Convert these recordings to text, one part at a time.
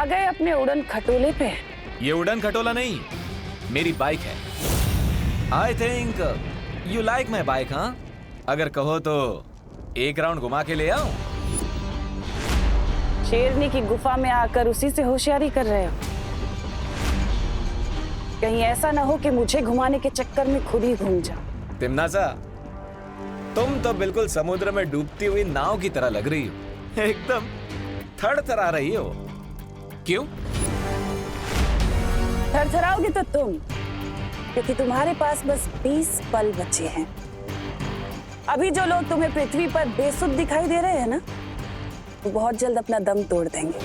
आ गए अपने उड़न खटोले पे। ये उड़न खटोला नहीं, मेरी बाइक है। I think you like my bike, हाँ? अगर कहो तो एक राउंड घुमा के ले आओ। शेरनी की गुफा में आकर उसी से होशियारी कर रहे हो? कहीं ऐसा ना हो कि मुझे घुमाने के चक्कर में खुद ही घूम जाओ। तिमनासा, तुम तो बिल्कुल समुद्र में डूबती हुई नाव की तरह लग रही हो, एकदम थरथरा रही हो। क्यों? थरथराओगे तो तुम, क्योंकि तुम्हारे पास बस 20 पल बचे हैं। अभी जो लोग तुम्हें पृथ्वी पर बेसुध दिखाई दे रहे हैं ना, वो बहुत जल्द अपना दम तोड़ देंगे।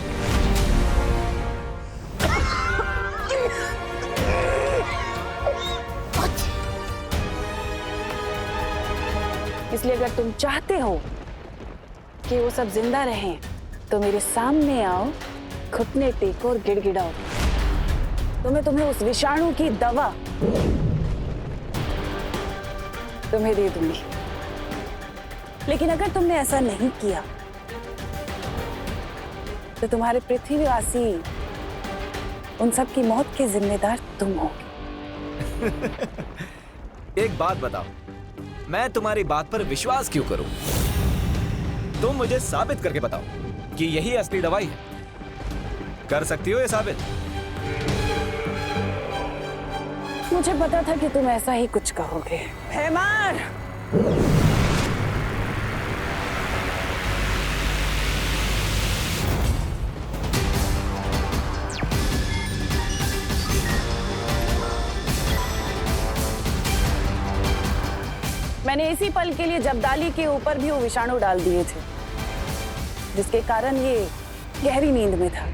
इसलिए अगर तुम चाहते हो कि वो सब जिंदा रहें, तो मेरे सामने आओ, घुटने टेको और गिड़गिड़ाओ, तो मैं तुम्हें उस विषाणु की दवा तुम्हें दे दूंगी। लेकिन अगर तुमने ऐसा नहीं किया, तो तुम्हारे पृथ्वीवासी उन सब की मौत के जिम्मेदार तुम होगे। एक बात बताओ, मैं तुम्हारी बात पर विश्वास क्यों करूं? तुम मुझे साबित करके बताओ कि यही असली दवाई है। कर सकती हो ये साबित? मुझे पता था कि तुम ऐसा ही कुछ कहोगे। हैमार! मैंने इसी पल के लिए जब्दाली के ऊपर भी वो विषाणु डाल दिए थे, जिसके कारण ये गहरी नींद में था।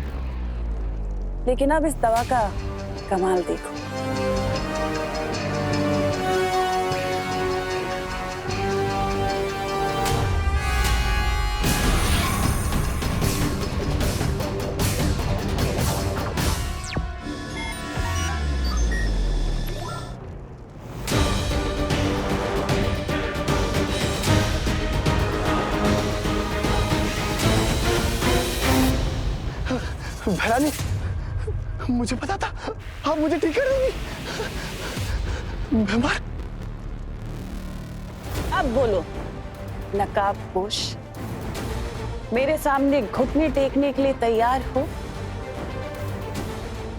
लेकिन अब इस दवा का कमाल देखो। भैरानी, मुझे पता था आप मुझे ठीक कर देंगी। मैं अब बोलो नकाबपोश, मेरे सामने घुटने टेकने के लिए तैयार हो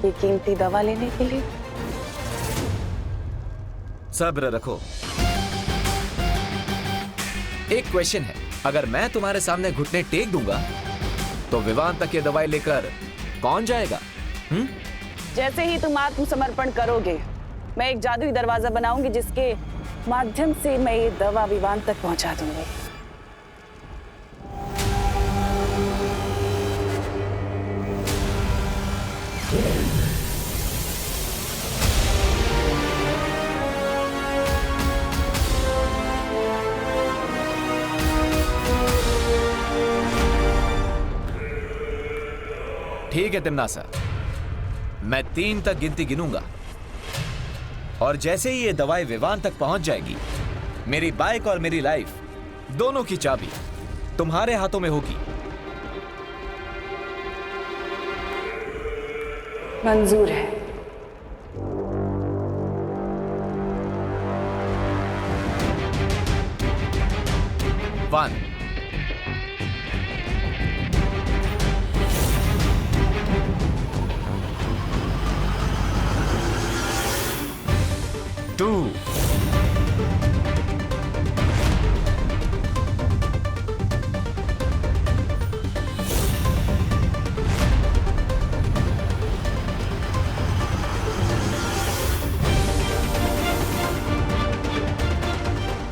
ये कीमती दवा लेने के लिए? सब्र रखो। एक क्वेश्चन है, अगर मैं तुम्हारे सामने घुटने टेक दूंगा तो विवान तक ये दवाई लेकर कौन जाएगा? जैसे ही तुम आत्मसमर्पण करोगे, मैं एक जादुई दरवाजा बनाऊंगी, जिसके माध्यम से मैं ये दवा विवान तक पहुंचा दूंगी। ठीक है तिमनासा, मैं 3 तक गिनती गिनूंगा और जैसे ही ये दवाई विवान तक पहुंच जाएगी, मेरी बाइक और मेरी लाइफ दोनों की चाबी तुम्हारे हाथों में होगी। मंजूर है। वन, 2,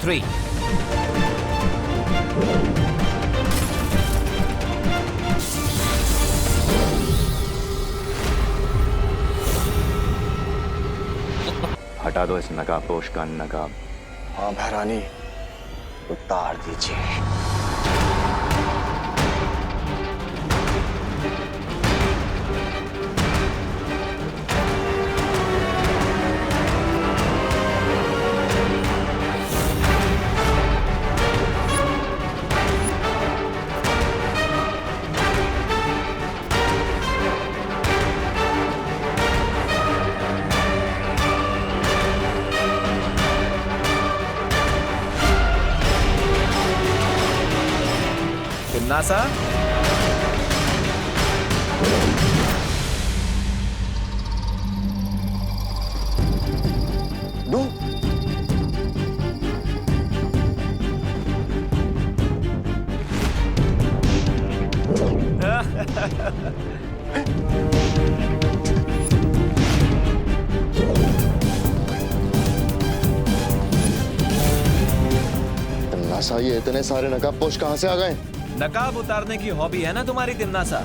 3, हटा दो इस नकाबपोश का नकाब। हाँ भैरानी, उतार दीजिए। तिमनासा, दो। तिमनासा, ये इतने सारे नकाबपोश कहां से आ गए? नकाब उतारने की हॉबी है ना तुम्हारी तिमनासा,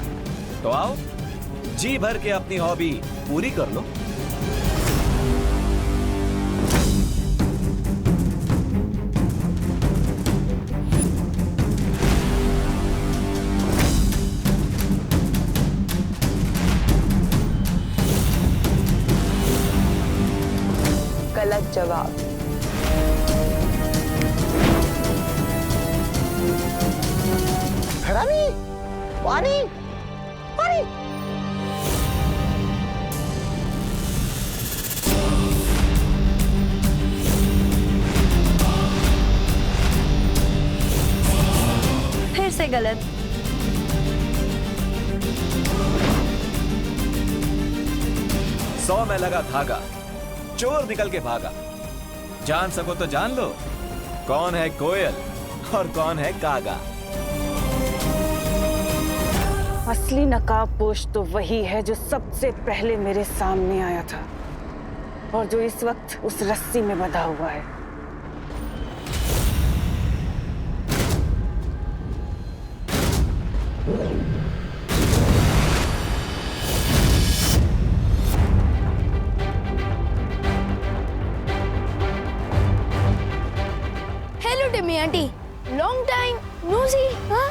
तो आओ जी भर के अपनी हॉबी पूरी कर लो। गलत जवाब। हरामी, पानी, पानी। फिर से गलत। सौ में लगा धागा, चोर निकल के भागा। जान सको तो जान लो, कौन है कोयल और कौन है कागा। असली नकाबपोश तो वही है जो सबसे पहले मेरे सामने आया था और जो इस वक्त उस रस्सी में बंधा हुआ है। Hello Timmy aunty, long time no see. हाँ,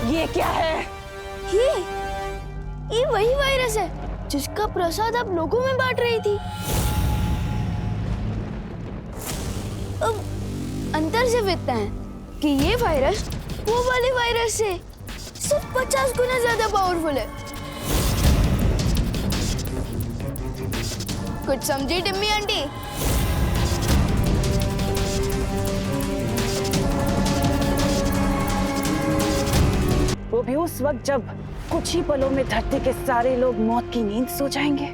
ये क्या है? ये वही वायरस है जिसका प्रसाद आप लोगों में बांट रही थी। अब अंतर सिर्फ इतना है कि ये वायरस वो वाले वायरस से सिर्फ 50 गुना ज्यादा पावरफुल है। कुछ समझी टिम्मी आंटी? वो भी उस वक्त जब कुछ ही पलों में धरती के सारे लोग मौत की नींद सो जाएंगे।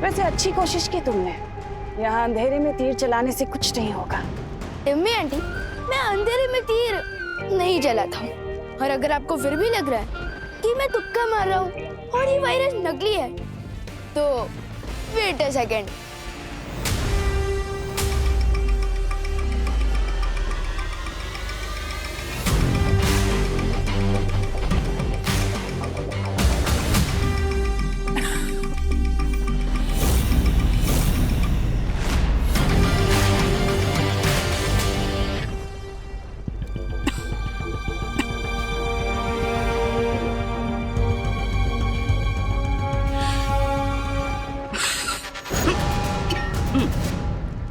वैसे अच्छी कोशिश की तुमने। यहाँ अंधेरे में तीर चलाने से कुछ नहीं होगा। टिम्मी आंटी, मैं अंधेरे में तीर नहीं चलाता हूँ, और अगर आपको फिर भी लग रहा है कि मैं तुक्का मार रहा हूँ और ये वायरस नकली है, तो wait a second.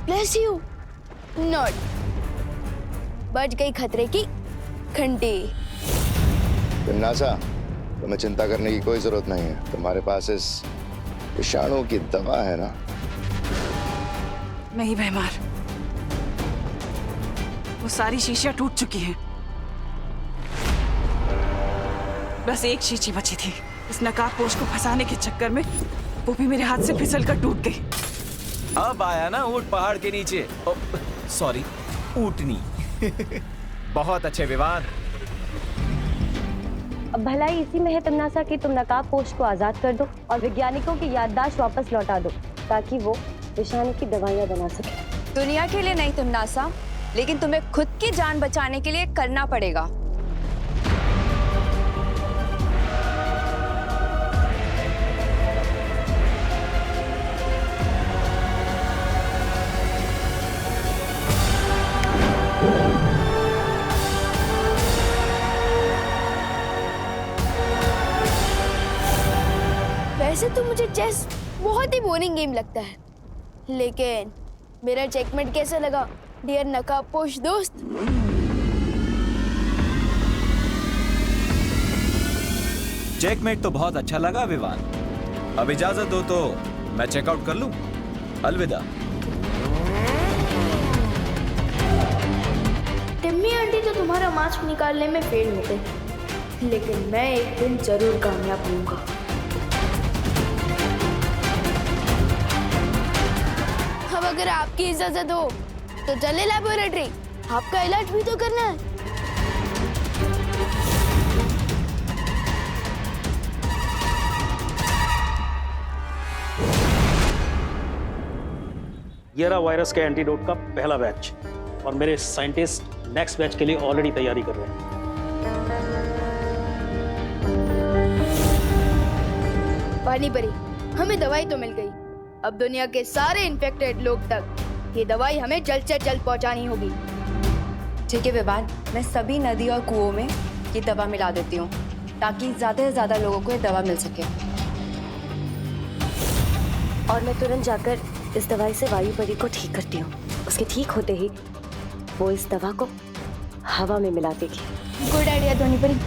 Bless you. Not. बच गई खतरे की घंटी। तिमनासा, तुम्हें चिंता करने की कोई जरूरत नहीं है। तुम्हारे पास इस विषाणु की दवा है ना? नहीं बेमार, वो सारी शीशियां टूट चुकी हैं। बस एक शीशी बची थी। इस नकाबपोश को फंसाने के चक्कर में वो भी मेरे हाथ से फिसल कर टूट गई। अब आया ना ऊंट पहाड़ के नीचे। सॉरी, ऊंटनी। बहुत अच्छे विवान। अब भलाई इसी में है तिमनासा कि तुम नकाबपोश को आजाद कर दो और वैज्ञानिकों की याददाश्त वापस लौटा दो ताकि वो विषाणु की दवाइयां बना सके। दुनिया के लिए नहीं तिमनासा, लेकिन तुम्हें खुद की जान बचाने के लिए करना पड़ेगा। वैसे तुम मुझे चेस बहुत ही बोरिंग गेम लगता है, लेकिन मेरा चेकमेट कैसा लगा डियर नकाबपोश दोस्त? चेकमेट तो बहुत अच्छा लगा विवान। अब इजाजत दो तो मैं चेकआउट कर लूं। अलविदा। टिम्मी आंटी तो तुम्हारा मास्क निकालने में फेल हो गई, लेकिन मैं एक दिन जरूर कामयाब होऊंगा। अब अगर आपकी इजाजत हो तो चले लैबोरेटरी, आपका इलाज भी तो करना है। ये रहा वायरस के एंटीडोट का पहला बैच और मेरे साइंटिस्ट नेक्स्ट बैच के लिए ऑलरेडी तैयारी कर रहे हैं। पानी परी, हमें दवाई तो मिल गई। अब दुनिया के सारे इन्फेक्टेड लोग तक ये दवाई हमें जल्द से जल्द पहुंचानी होगी। ठीक है विवान, मैं सभी नदी और कुओं में ये दवा मिला देती हूँ ताकि ज्यादा से ज्यादा लोगों को ये दवा मिल सके। और मैं तुरंत जाकर इस दवाई से वायु परी को ठीक करती हूँ। उसके ठीक होते ही वो इस दवा को हवा में मिला देगी। गुड आइडिया धोनी परी।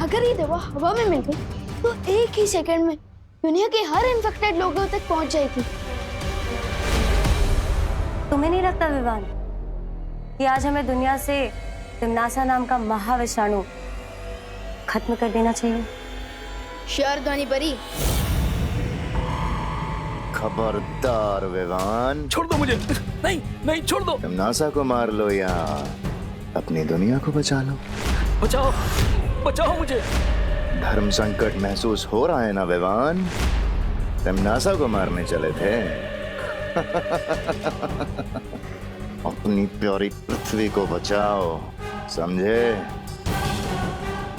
अगर ये दवा हवा में मिल गई तो एक ही सेकंड में दुनिया के हर इन्फेक्टेड लोगों तक पहुंच जाएगी। तुम्हें नहीं लगता विवान कि आज हमें दुनिया से तिम्नासा नाम का महाविषाणु खत्म कर देना चाहिए? श्योर धोनी परी। खबरदार विवान, छोड़ दो मुझे। नहीं नहीं, छोड़ दो। तुम नासा को मार लो या अपनी दुनिया को बचा लो। बचाओ बचाओ मुझे। धर्म संकट महसूस हो रहा है ना विवान? तुम नासा को मारने चले थे। अपनी प्यारी पृथ्वी को बचाओ, समझे?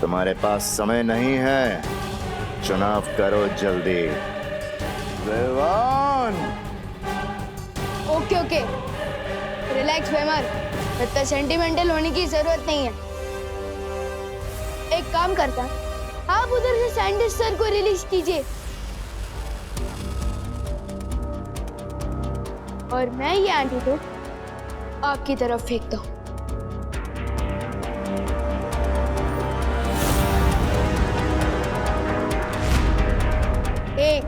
तुम्हारे पास समय नहीं है, चुनाव करो जल्दी। विवान! ओके ओके, रिलैक्स वेमर, इतना सेंटिमेंटल होने की जरूरत नहीं है। एक काम करता, आप उधर से साइंटिस्ट सर को रिलीज कीजिए और मैं ये एंटीडोट आपकी तरफ फेंकता हूँ। एक,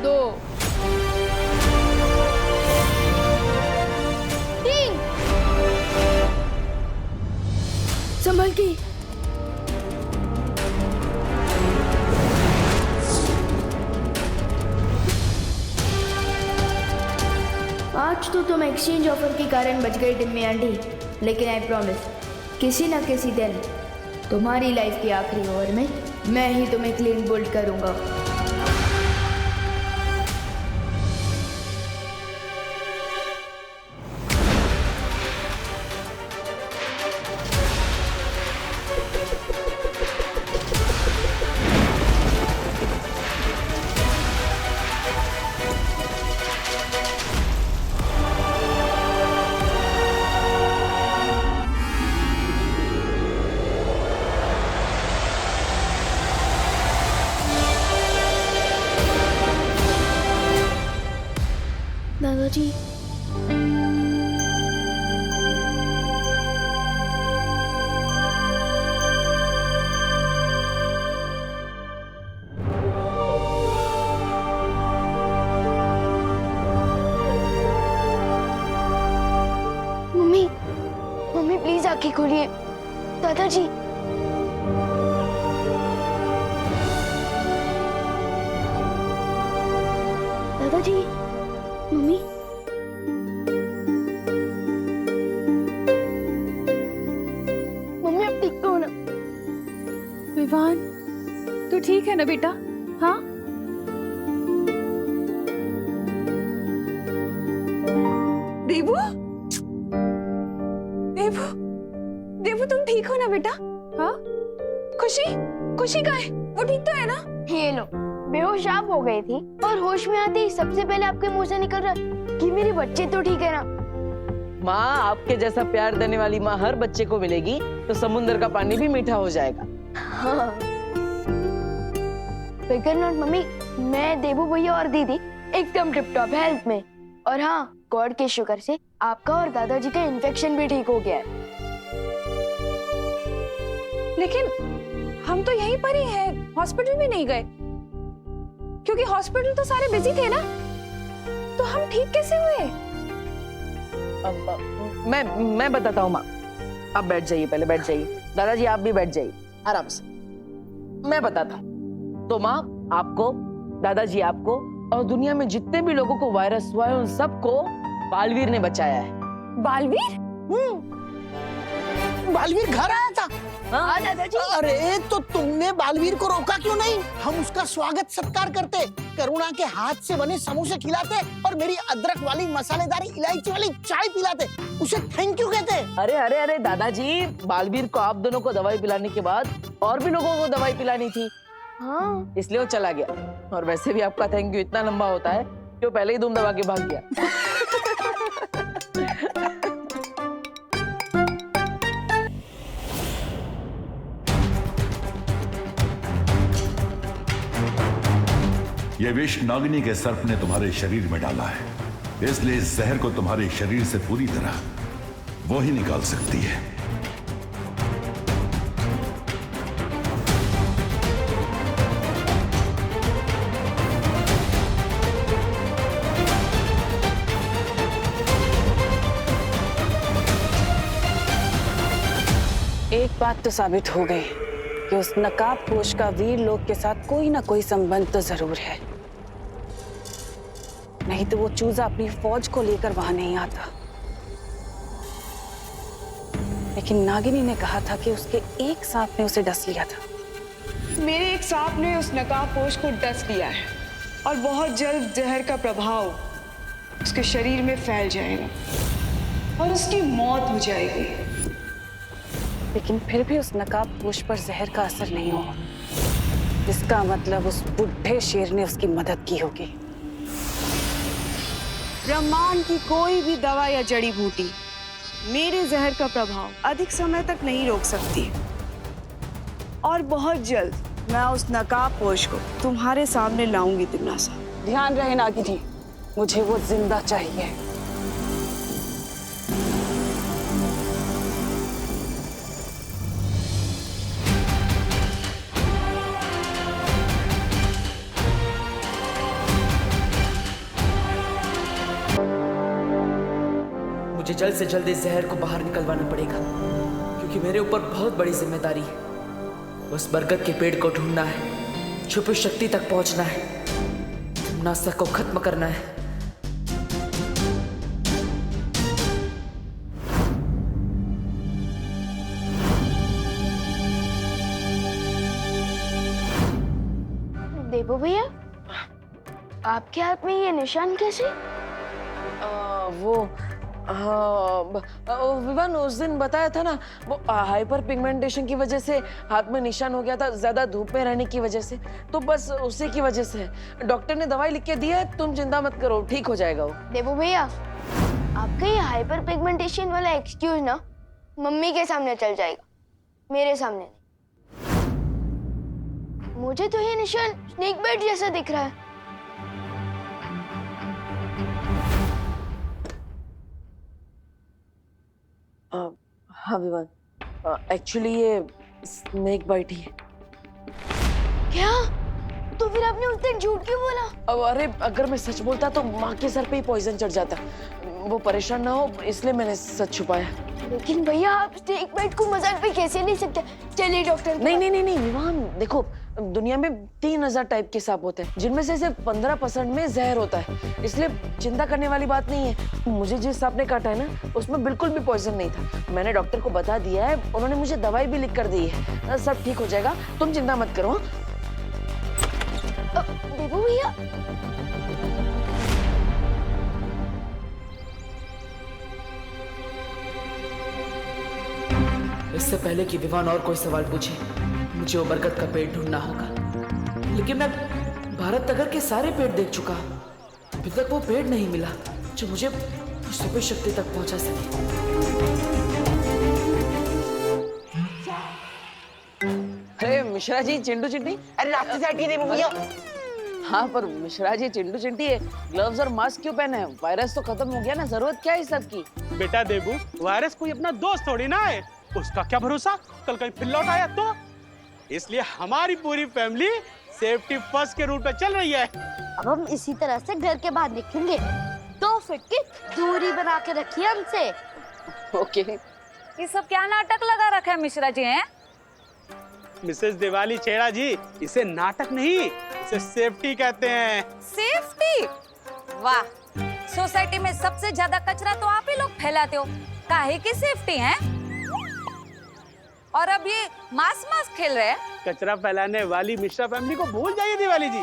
दो, तीन, संभल के। आज तो तुम एक्सचेंज ऑफर के कारण बच गई टिम्मी आंटी, लेकिन आई प्रॉमिस किसी ना किसी दिन तुम्हारी लाइफ की आखिरी ओवर में मैं ही तुम्हें क्लीन बोल्ड करूंगा। दादाजी, मम्मी मम्मी प्लीज आंखें खोलिए। दादाजी, दादाजी, मम्मी, मम्मी अब ठीक तो हो ना? विवान, तू ठीक है ना बेटा? हाँ, देवू, देवू, देवू तुम ठीक हो ना बेटा? हाँ, खुशी, खुशी कहाँ है? वो ठीक तो है ना? ये लो, बेहोश आप हो गई थी और होश में आते ही सबसे पहले आपके मुंह से निकल रहा कि मेरे बच्चे तो ठीक है ना। माँ, आपके जैसा प्यार देने वाली माँ हर बच्चे को मिलेगी तो समुद्र का पानी भी मीठा हो जाएगा। हाँ। फिकर नॉट मम्मी, मैं, देबू भैया और दीदी एकदम टिप टॉप हेल्थ में। और हाँ, गॉड के शुक्र से आपका और दादाजी का इन्फेक्शन भी ठीक हो गया है। लेकिन हम तो यहीं पर ही हैं, हॉस्पिटल भी नहीं गए, क्योंकि हॉस्पिटल तो सारे बिजी थे ना। तो हम ठीक कैसे हुए? मैं बताता हूँ माँ, आप बैठ जाइए, पहले बैठ जाइए। दादाजी आप भी बैठ जाइए आराम से, मैं बताता हूँ। तो माँ, आपको, दादाजी आपको और दुनिया में जितने भी लोगों को वायरस हुआ है उन सबको बालवीर ने बचाया है। बालवीर? बालवीर घर आया था? हाँ दादाजी। अरे तो तुमने बालवीर को रोका क्यों नहीं? हम उसका स्वागत सत्कार करते, करुणा के हाथ से बने समोसे खिलाते और मेरी अदरक वाली मसालेदार इलायची वाली चाय पिलाते, उसे थैंक यू कहते। अरे अरे अरे दादाजी, बालवीर को आप दोनों को दवाई पिलाने के बाद और भी लोगों को दवाई पिलानी थी। हाँ, इसलिए वो चला गया। और वैसे भी आपका थैंक यू इतना लंबा होता है कि वो पहले ही धूम दबा के भाग गया। ये विष नागिनी के सर्प ने तुम्हारे शरीर में डाला है, इसलिए इस जहर को तुम्हारे शरीर से पूरी तरह वो ही निकाल सकती है। एक बात तो साबित हो गई कि उस नकाबपोश का वीर लोग के साथ कोई ना कोई संबंध तो जरूर है, नहीं तो वो चूजा अपनी फौज को लेकर वहां नहीं आता। लेकिन नागिनी ने कहा था कि उसके एक सांप ने उसे डस लिया था। मेरे एक सांप ने उस नकाबपोश को डस लिया है और बहुत जल्द जहर का प्रभाव उसके शरीर में फैल जाएगा और उसकी मौत हो जाएगी। लेकिन फिर भी उस नकाबपोश पर जहर का असर नहीं हुआ, इसका मतलब उस बुढ़े शेर ने उसकी मदद की होगी। ब्रह्मांड की कोई भी दवा या जड़ी बूटी मेरे जहर का प्रभाव अधिक समय तक नहीं रोक सकती और बहुत जल्द मैं उस नकाबपोश को तुम्हारे सामने लाऊंगी तिमनासा। ध्यान रहे नागिनी, मुझे वो जिंदा चाहिए। मुझे जल्द से जल्द इस जहर को बाहर निकलवाना पड़ेगा, क्योंकि मेरे ऊपर बहुत बड़ी जिम्मेदारी है। उस बरगद के पेड़ को ढूंढना है, छुपी शक्ति तक पहुंचना है, नासा को खत्म करना है। देबू भैया, आपके हाथ में ये निशान कैसे? विवान उस दिन बताया था ना, वो हाइपर पिगमेंटेशन की वजह से हाथ में निशान हो गया था, ज्यादा धूप में रहने की वजह से, तो बस उसी की वजह से। डॉक्टर ने दवाई लिख के दी है, तुम चिंता मत करो, ठीक हो जाएगा वो। देबू भैया, आपका ये हाइपर पिगमेंटेशन वाला एक्सक्यूज ना मम्मी के सामने चल जाएगा, मेरे सामने नहीं। मुझे तो ये निशान स्नेक बाइट जैसा दिख रहा है। हाँ विवान, एक्चुअली ये स्नेक बाइट ही है। क्या? तो फिर आपने उस दिन झूठ क्यों बोला? अब अरे अगर मैं सच बोलता तो माँ के सर पे ही पॉइजन चढ़ जाता, वो परेशान ना हो इसलिए मैंने सच छुपाया। लेकिन भैया, आप स्नेक बाइट को मजाक में कैसे नहीं सकते? चलिए डॉक्टर। नहीं विवान, देखो दुनिया में 3000 टाइप के सांप होते हैं, जिनमें से सिर्फ 15% में जहर होता है, इसलिए चिंता करने वाली बात नहीं है। मुझे जिस सांप ने काटा है ना, उसमें बिल्कुल भी पॉइजन नहीं था। मैंने डॉक्टर को बता दिया है, उन्होंने मुझे दवाई भी लिख कर दी है, सब ठीक हो जाएगा, तुम चिंता मत करो। देबू भैया, इससे पहले कि विवान और कोई सवाल पूछे, मुझे वो बरगद का पेड़ ढूंढना होगा। लेकिन मैं भारत नगर के सारे पेड़ देख चुका, अभी तक वो पेड़ नहीं मिला जो मुझे सुपर शक्ति तक पहुंचा सके। अरे मिश्रा जी चिंटू चिंटी। अरे रास्ते से हटिए देबू भैया। हाँ पर मिश्रा जी चिंटू चिंटी है, ग्लव्स और मास्क क्यों पहने हैं? वायरस तो खत्म हो गया ना, जरूरत क्या है इस सब की? बेटा देबू, वायरस कोई अपना दोस्त थोड़ी ना है, उसका क्या भरोसा कल कहीं फिर लौट आया तो। इसलिए हमारी पूरी फैमिली सेफ्टी फर्स्ट के रूट पे चल रही है। अब हम इसी तरह से घर के बाहर निकलेंगे। 2 फीट की दूरी बना के रखिए हमसे। ओके। ये सब क्या नाटक लगा रखा है मिश्रा जी हैं? मिसेस दिवाली छेड़ा जी, इसे नाटक नहीं, इसे सेफ्टी कहते हैं। सेफ्टी? वाह, सोसाइटी में सबसे ज्यादा कचरा तो आप ही लोग फैलाते हो, काहे की सेफ्टी है? और अब ये मास खेल रहे हैं। कचरा फैलाने वाली मिश्रा फैमिली को भूल जाइए दिवाली जी,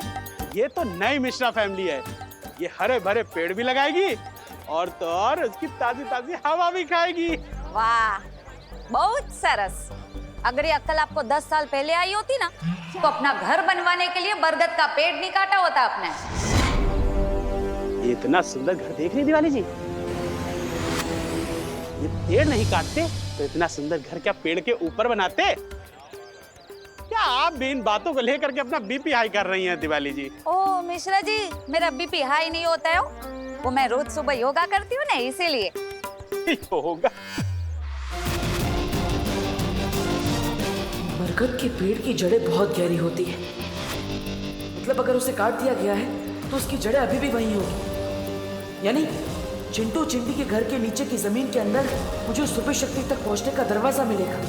ये तो नई मिश्रा फैमिली है। ये हरे भरे पेड़ भी लगाएगी और तो और उसकी ताजी ताजी हवा भी खाएगी। वाह, बहुत सरस। अगर ये अक्ल आपको 10 साल पहले आई होती ना, तो अपना घर बनवाने के लिए बरगद का पेड़ नहीं काटा होता आपने। ये इतना सुंदर घर देख रही दिवाली जी, ये पेड़ नहीं काटते तो इतना सुंदर घर क्या पेड़ के ऊपर बनाते? क्या आप भी इन बातों को लेकर के अपना बीपी हाई कर रही हैं दिवाली जी? ओ मिश्रा जी, मेरा बीपी हाई नहीं होता है, वो मैं रोज सुबह योगा करती हूँ ना, इसीलिए। योगा? बरगद के पेड़ की जड़ें बहुत गहरी होती है, मतलब अगर उसे काट दिया गया है तो उसकी जड़ें अभी भी वहीं होगी। यानी चिंटू चिंटी के घर के नीचे की जमीन के अंदर मुझे उस सुपर शक्ति तक पहुंचने का दरवाजा मिलेगा।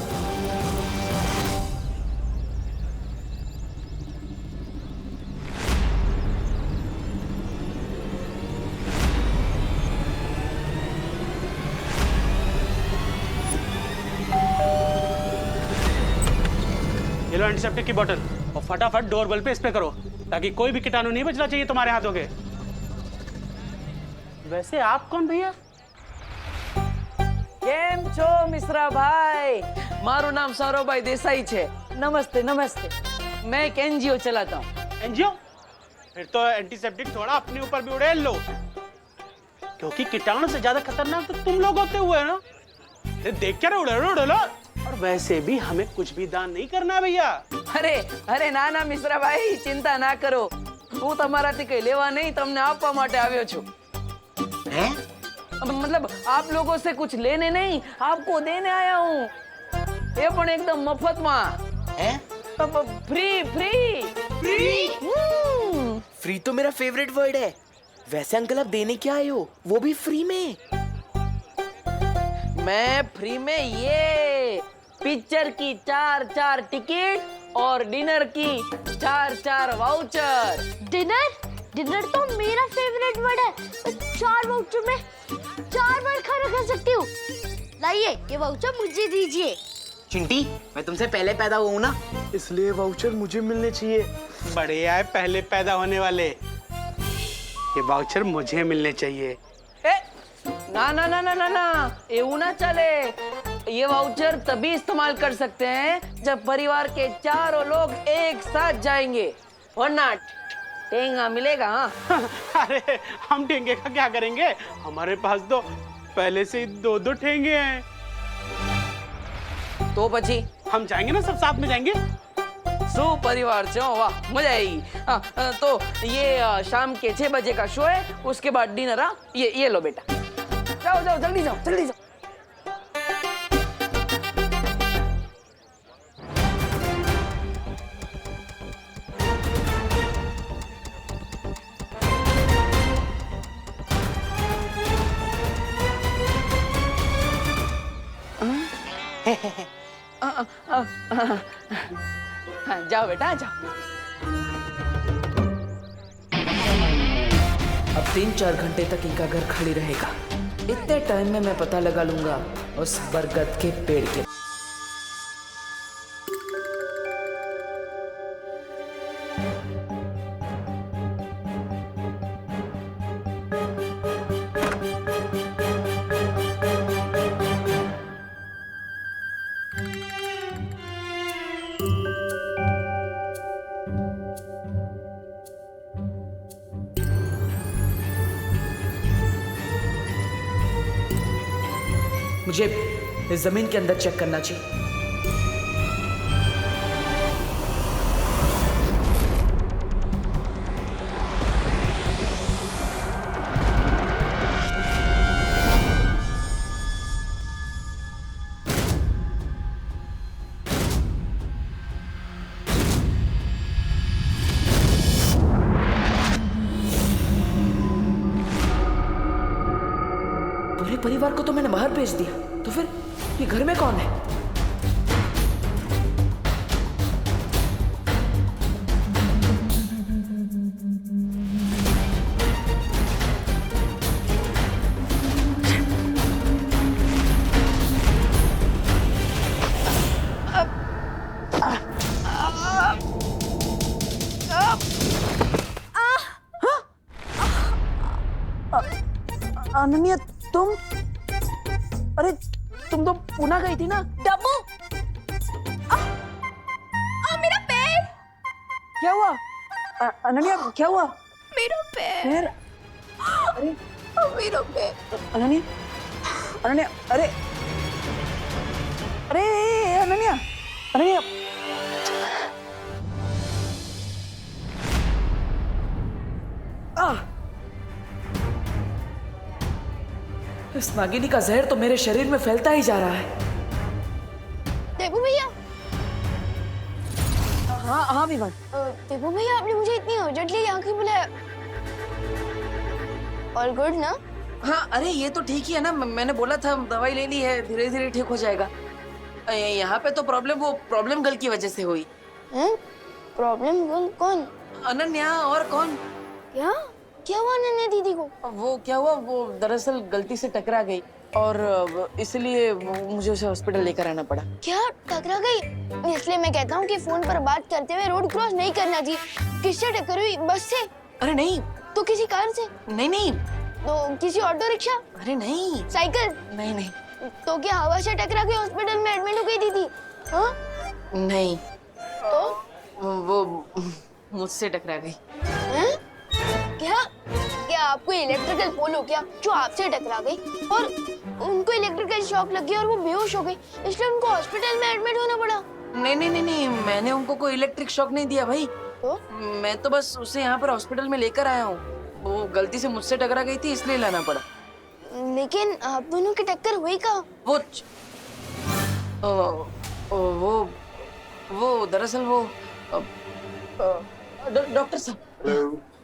ये लो एंटीसेप्टिक की बोतल और फटाफट डोरबेल पे स्प्रे करो ताकि कोई भी कीटाणु नहीं बचना चाहिए तुम्हारे हाथों के। वैसे आप कौन भैया? केम छो मिश्रा भाई? मारू नाम सौरभ देसाई छे। नमस्ते नमस्ते। मैं एक एनजीओ चलाता हूँ। एनजीओ? फिर तो एंटीसेप्टिक थोड़ा अपने ऊपर भी उड़ेल लो, क्योंकि कीटाणु से ज्यादा खतरनाक तो तुम लोग होते हुए ना। देख क्या उड़ेलो। और वैसे भी हमें कुछ भी दान नहीं करना है भैया। अरे अरे ना ना मिश्रा भाई, चिंता ना करो, હું તમારાથી કઈ લેવા નહીં, તમને આપવા માટે આવ્યો છું। हैं? मतलब आप लोगों से कुछ लेने नहीं, आपको देने आया हूँ। ये पण एकदम मफत में। हैं? Free free free? फ्री तो मेरा फेवरेट वर्ड है। वैसे अंकल आप देने क्या आए हो, वो भी फ्री में? मैं फ्री में ये पिक्चर की 4 टिकट और डिनर की 4 वाउचर। डिनर तो मेरा फेवरेट वर्ड है। 4 वाउचर में 4 बार खाना खा सकती हूँ। लाइए, ये वाउचर मुझे दीजिए। चिंटी, मैं तुमसे पहले पैदा हुआ हूँ ना, इसलिए वाउचर मुझे मिलने चाहिए। बढ़िया है, पहले पैदा होने वाले। ये वाउचर मुझे मिलने चाहिए। ना ना ना ना ना ना, એવું ना चले। ये वाउचर तभी इस्तेमाल कर सकते हैं जब परिवार के चारों लोग एक साथ जाएंगे, वरना टेंगा मिलेगा। हाँ। अरे हम ठेंगे का क्या करेंगे? हमारे पास तो पहले से ही 2 ठेंगे हैं। तो पची हम जाएंगे ना, सब साथ में जाएंगे। सो परिवार से वाह, मजा आएगी। तो ये शाम के 6 बजे का शो है, उसके बाद डिनर। हाँ, ये लो बेटा, जाओ जाओ जल्दी जाओ जल्दी जाओ। हाँ, जाओ बेटा जाओ। अब 3-4 घंटे तक इनका घर खाली रहेगा। इतने टाइम में मैं पता लगा लूंगा उस बरगद के पेड़ के। मुझे इस जमीन के अंदर चेक करना चाहिए। परिवार को तो मैंने बाहर भेज दिया, तो फिर ये घर में कौन है? अनन्या, तुम? अरे तुम तो पुणे गई थी ना? डब्बू, मेरा पैर। क्या हुआ? अनन्या, क्या हुआ? मेरा पैर। पैर? अरे मेरा पैर। अनन्या, अनन्या, अरे अरे अनन्या, अनन्या, इस नागिनी का जहर तो मेरे शरीर में फैलता ही जा रहा है। देबू भैया। हाँ हाँ विवान। देबू भैया, आपने मुझे इतनी अर्जेंटली यहाँ क्यों बुलाया? ऑल गुड ना? हाँ, अरे ये तो ठीक ही है ना, मैंने बोला था दवाई ले ली है, धीरे धीरे ठीक हो जाएगा। यहाँ पे तो प्रॉब्लम गर्ल की वजह से हुई। प्रॉब्लम गर्ल कौन? अनन्या, और कौन? क्या हुआ अनन्या दीदी को? वो क्या हुआ, वो दरअसल गलती से टकरा गई और इसलिए मुझे उसे हॉस्पिटल लेकर आना पड़ा। क्या टकरा गई? इसलिए मैं कहता हूँ कि फोन पर बात करते हुए रोड क्रॉस नहीं करना चाहिए। किससे टक्कर हुई? बस से? अरे नहीं। तो किसी कार से? नहीं। तो किसी ऑटो रिक्शा? अरे नहीं। साइकिल? नहीं। तो क्या हवा से टकरा के हॉस्पिटल में एडमिट हो गई दीदी? हाँ? नहीं। तो वो मुझसे टकरा गई। क्या आपको इलेक्ट्रिकल पोल हो क्या जो आपसे टकरा गई और उनको इलेक्ट्रिकल शॉक लग गया और वो बेहोश हो गई, इसलिए उनको हॉस्पिटल में एडमिट होना पड़ा? नहीं, मैंने उनको कोई इलेक्ट्रिक शॉक नहीं दिया भाई। तो? मैं तो बस उसे यहाँ पर हॉस्पिटल में लेकर आया हूँ। वो गलती से मुझसे टकरा गई थी, इसलिए लाना पड़ा। लेकिन आप दोनों की टक्कर हुई कहाँ? वो दरअसल वो डॉक्टर साहब।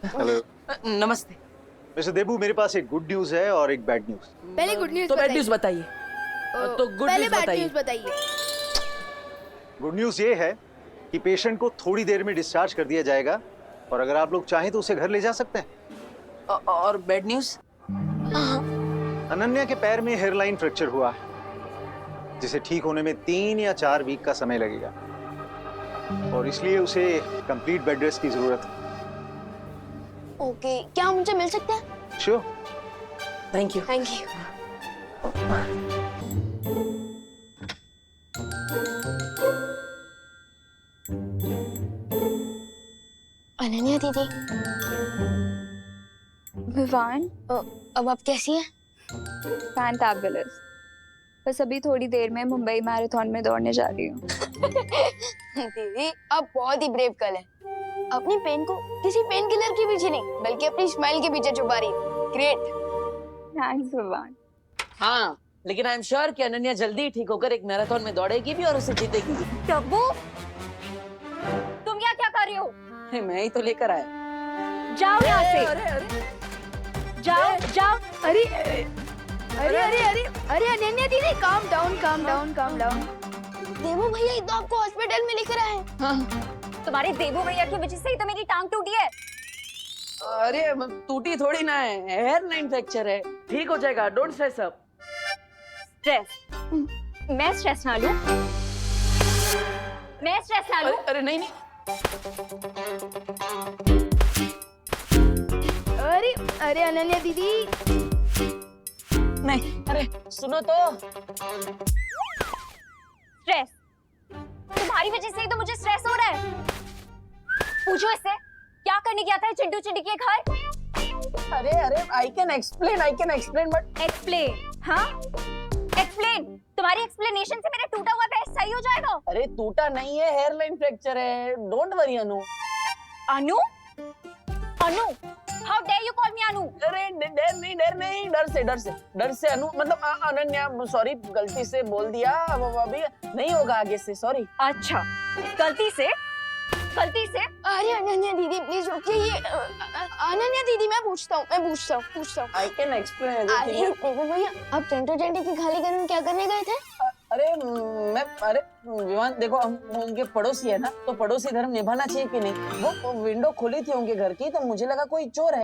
हेलो। नमस्ते। मिस्टर देबू, मेरे पास एक गुड न्यूज है और एक बैड न्यूज। पहले गुड न्यूज तो बैड न्यूज बताइए। तो गुड न्यूज बताइए। गुड न्यूज ये है कि पेशेंट को थोड़ी देर में डिस्चार्ज कर दिया जाएगा और अगर आप लोग चाहें तो उसे घर ले जा सकते हैं। और बैड न्यूज? अनन्या के पैर में हेयरलाइन फ्रैक्चर हुआ है, जिसे ठीक होने में 3 या 4 वीक का समय लगेगा और इसलिए उसे कंप्लीट बेड रेस्ट की जरूरत है। ओके, क्या हम उनसे मिल सकते हैं? श्योर। Thank you. अनन्या दीदी। विवान, अब आप कैसी हैं? फैंटाबुलस। बस अभी थोड़ी देर में मुंबई मैराथन में दौड़ने जा रही हूँ। दीदी, आप बहुत ही ब्रेव गर्ल हैं। अपनी पेन को किसी पेन किलर के पीछे नहीं, बल्कि अपनी स्माइल के पीछे छुपा रही है। ग्रेट। थैंक्स विवान। हाँ, लेकिन आई एम श्योर कि अनन्या जल्दी ठीक होकर एक मैराथन में दौड़ेगी भी और उसे जीतेगी। डब्बू, तुम यहाँ क्या कर रहे हो? मैं ही तो लेकर आया। जाओ यहाँ से। अरे जाओ। अरे अनन्या दीदी, काम डाउन। देवू भैया ही तो आपको हॉस्पिटल में लेकर आए। हाँ। तुम्हारे देवू भैया की वजह से ही तो मेरी टांग टूटी है। अरे टूटी थोड़ी ना है, हेयरलाइन फ्रैक्चर है, ठीक हो जाएगा। Don't stress up. स्ट्रेस? मैं स्ट्रेस ना लूं? अरे नहीं। अरे अनन्या दीदी। नहीं, अरे सुनो तो। स्ट्रेस? तुम्हारी वजह से ही तो मुझे स्ट्रेस हो रहा है। पूछो इससे, क्या करने गया था चिंटू चिंटी के घर? अरे I can explain but. Explain? हाँ, एक्सप्लेन। तुम्हारी एक्सप्लेनेशन से मेरा टूटा हुआ पैर सही हो जाएगा? अरे टूटा नहीं है, हेयरलाइन फ्रैक्चर है। Don't worry Anu. Anu? How dare you call me Anu? अरे डर से अनु, मतलब अनन्या, सॉरी, गलती से बोल दिया। अभी नहीं होगा आगे से, सॉरी। अच्छा, गलती से? अरे अनन्या दीदी प्लीज रुकिए। अनन्या दीदी मैं पूछता हूँ। I can explain. अरे देखो भैया, आप चिंटू चिंटी की खाली घर में क्या करने गए थे? अरे विवान देखो, हम उनके पड़ोसी है ना, तो पड़ोसी धर्म निभाना चाहिए कि नहीं। वो विंडो खुली थी उनके घर की, तो मुझे लगा कोई चोर है।